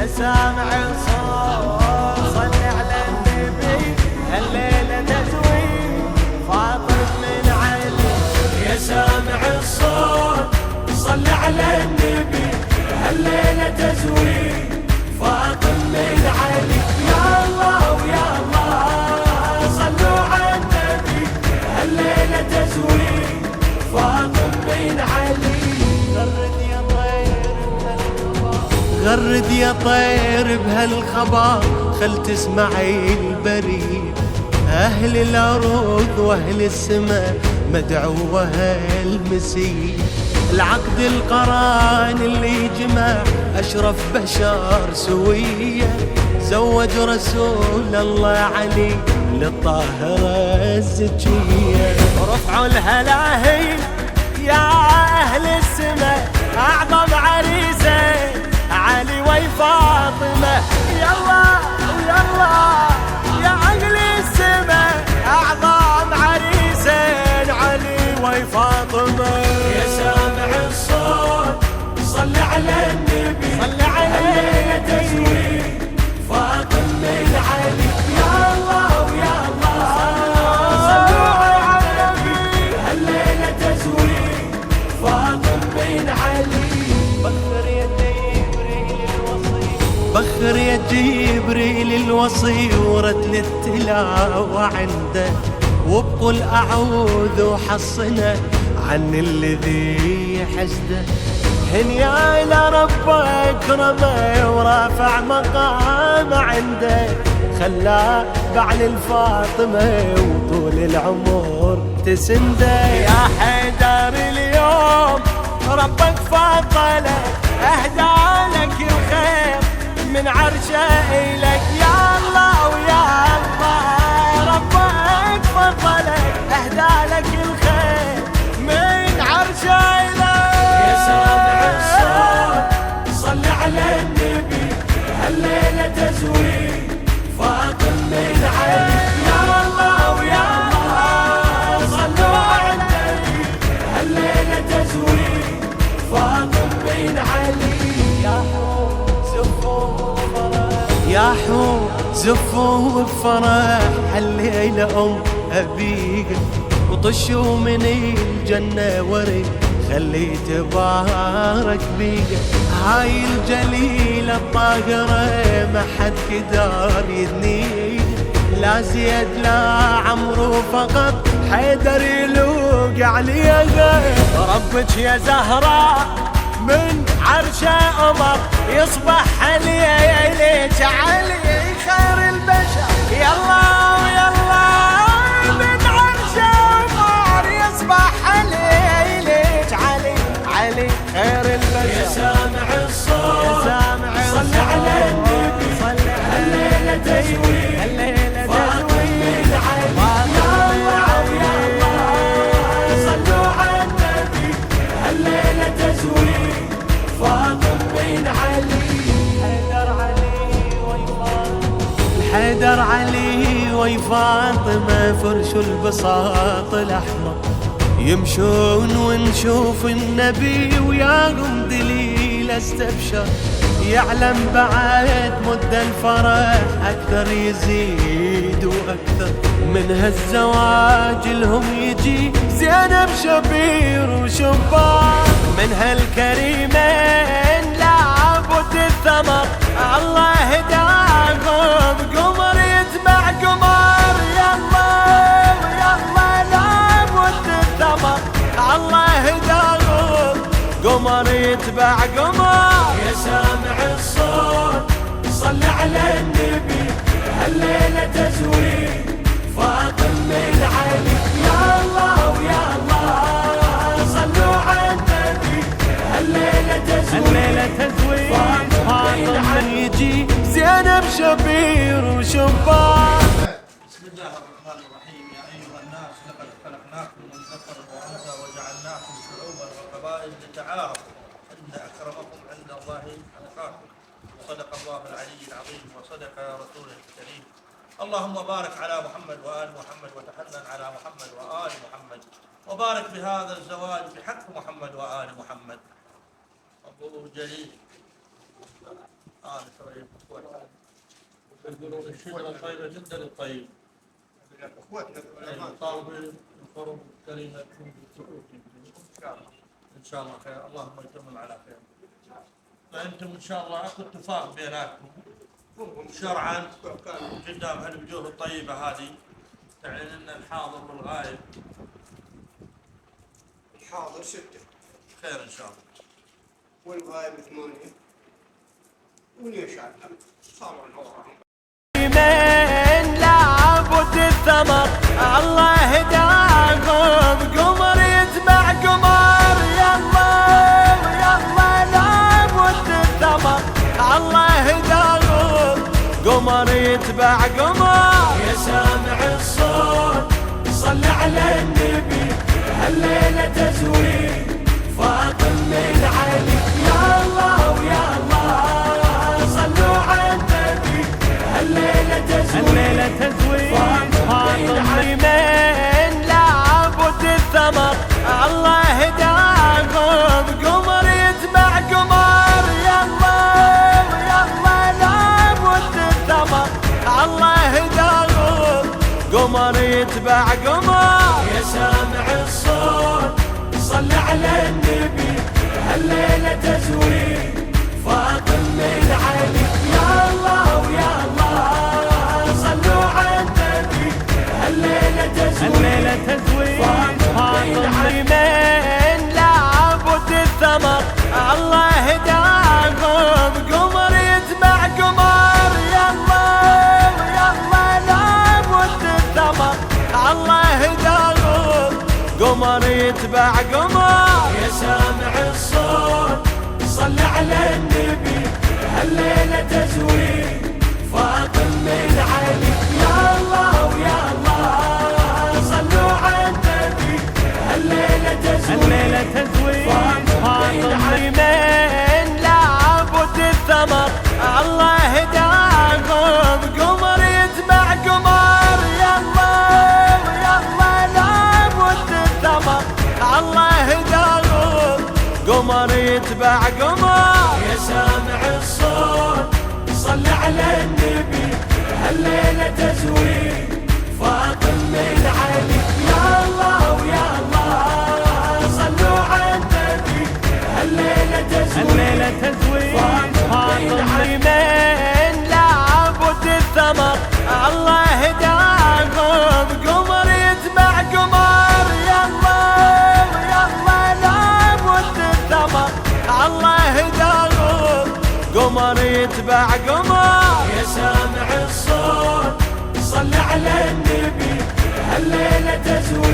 يا سامع الصوت صل على النبي هالليلة تزوي فاطم من علي. يا سامع الصوت صل على النبي هالليلة تزوي فاطم من علي. يا الله ويا الله صلوا على النبي هالليلة تزوي فاطم من علي. غرد يا طير بهالخبر خل تسمعي البريد. أهل الأرض وأهل السماء مدعوة المسيح. العقد القران اللي جمع أشرف بشر سوية زوج رسول الله علي للطاهرة الزكية. رفعوا الهلاهي يا أهل السماء أعظم عريسة علي وفاطمة. يلا ويلا يا أهل السماء أعظم عريسين علي وفاطمة. يا سامع الصوت صل على النبي صل عليه تزوي فاطم من علي. يا الله ويا الله صلوا على النبي هالليلة تزوي فاطم من علي. بخر يا جبريل الوصي ورتل التلاوة عنده وبقول أعوذ وحصنا عن الذي حسده. هنيا إلى ربك رمى ورافع مقام عنده خلاه بعل الفاطمة وطول العمر تسنده. يا حيدر اليوم ربك فضله أهدى لك الخير من عرشه إليك. يا الله ويا الله ربك فضلك أهدى لك الخير من عرشه إليك. يا سامع الصوت صل على النبي هالليلة تزوي فاطم من علي. يا الله ويا الله صلوا على النبي هالليلة تزوي فاطم من علي. يا حور زفوا بفرح هالليلة أم أبيك وطشوا من الجنة ورد خلي تبارك بيك. هاي الجليلة الطاهرة ما حد قدر يدنيك لا زيد لا عمرو فقط حيدر يلوق عليها. ربك يا زهراء من عرشه أمر يصبح عليك علي خير البشر. يلا ويلا من عرشه أمر يصبح عليك علي علي خير البشر. يا سامع الصوت صل على النبي هالليلة تزوي هالليلة تزوي من علي. يا الله صلوا على النبي هالليلة تزوي فاطم بن علي. حيدر علي وفاطمة فرش البساط الأحمر يمشون ونشوف النبي وياهم دليل استبشر. يعلم بعد مد الفرح أكثر يزيد وأكثر من هالزواج لهم يجي زينب شبير وشبار. من هالكريمين لابد الثمر الله هداهم قمر يتبع قمر. يلا يلا لابد الثمر الله هداهم قمر يتبع قمر. يا سامع الصوت صل على النبي هالليلة تزوي فاطم من علي. يا الله ويا الله صلوا على النبي هالليلة تزوي فاطم من يجي زينب شبير وشبار. بسم الله الرحمن الرحيم. يا أيها الناس لقد خلقناكم من ذكر وأنثى وجعلناكم شعوبا وقبائل لتعارفوا إن أكرمكم عند الله أتقاكم. صدق الله العلي العظيم وصدق رسوله الكريم. اللهم بارك على محمد وآل محمد وتحنن على محمد وآل محمد وبارك بهذا الزواج بحق محمد وآل محمد. أبو جليل القرآن طيب يقولون الشجرة طيبة جدا الطيب اخوتنا العلماء طالب الفرم كلمة ان شاء الله خير، اللهم يتمم على خير. فانتم ان شاء الله اكو اتفاق بيناتكم شرعا قدام هالوجوه الطيبة هذه تعلن ان الحاضر والغائب الحاضر 6 خير ان شاء الله والغايب 8 وليش صاروا العوض من لعبوا الثمر الله هداهم قمر يتبع قمر يلا يلا لعبوا الثمر الله هداهم قمر يتبع قمر يا سامع الصوت صل على النبي هالليلة تزويد فاطم من علي يا الله ويا الله صلوا على النبي الليلة تزويد فاطم من لعبوا الثمر الله هداهم قمر يتبع قمر يلا يلا لعبوا الثمر الله هداهم قمر يتبع قمر يا سامع الصوت صل على النبي هالليلة تزويد فاطم من علي يا الله ويا الله صلوا على النبي هالليلة تزويد فاطم من لعبوا الثمر الله هداهم قمر يتبع قمر يلا يلا لعبوا الثمر الله هداهم قمر يتبع قمر يا سامع الصوت صل على النبي هالليلة تزويد فاطم من علي يا الله ويا الله صلوا على النبي هالليلة تزويد فاطم من لعبوا الثمر الله هداهم قمر يتبع قمر يلا يلا لعبوا الثمر الله هداهم قمر يتبع قمر يا سامع الصوت صل على النبي هالليلة تزويد فاطم من علي يا الله ويا الله صلوا على النبي هالليلة تزويد فاطم من لعبوا الثمر الله هداهم قمر يتبع قمر يلا يلا لعبوا الثمر الله هداهم قمر يتبع قمر يا سامع الصوت صل على النبي هالليلة تزويد